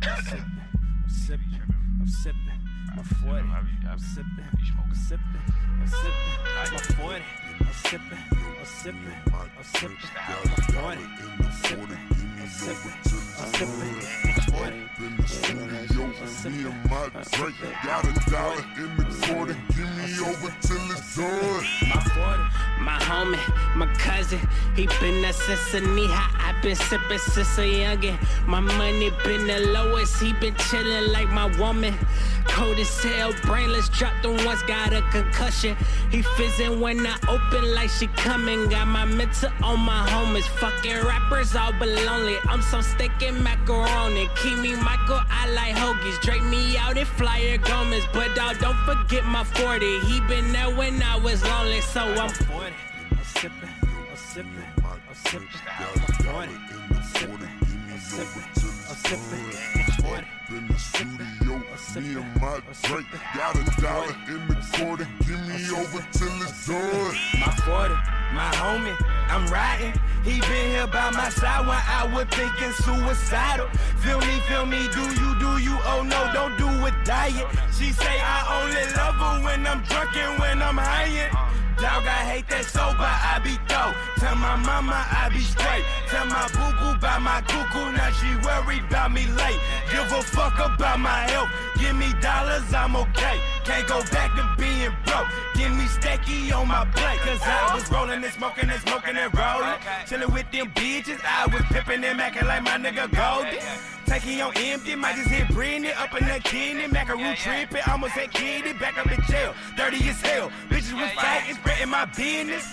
I'm sipping, my 40. I'm sipping, my 40. I'm sipping, my 40. I'm sipping, my 40. In the studio, me and my drink. Got $1 in the quarter, give me over till it's done. My 40, my homie, my cousin, he been there since a knee high. I been sipping since a youngin'. My money been the lowest, he been chillin' like my woman. Cold as hell, brainless, dropped him once, got a concussion. He fizzin' when I open like she comin'. Got my mental on my homies, fucking rappers all but lonely. I'm so steak and macaroni, keep me Michael, I like hoagies. Drape me out in Flyer Gomez, but dawg, don't forget my 40. He been there when I was lonely, so I'm 40. I'm sippin', I'm sippin', I'm sippin', I'm 40. I'm sippin', I'm sippin', I'm sippin', I'm 40. In the studio, me and my drink. Got $1 in the quarter, give me over till it's done. My 40, my homie, I'm riding. He been here by my side when I was thinking suicidal. Feel me, do you, oh no, don't do a diet. She say I only love her when I'm drunk and when I'm high. Dog, I hate that sober, I be dope. Tell my mama I be straight. Tell my boo-boo about my cuckoo, now she worried about me late. Give a fuck about my health, give me dollars, I'm okay. Can't go back to being broke, give me stacky on my plate. Cause I was rolling and smoking and rolling. Chillin' with them bitches, I was pippin' and mackin' like my nigga Goldie. Taking on empty, might just hit Britney up in that kidney. Macaroon trippin', almost had kitty, back up in jail. Dirty as hell, bitches was fighting, spreading my business.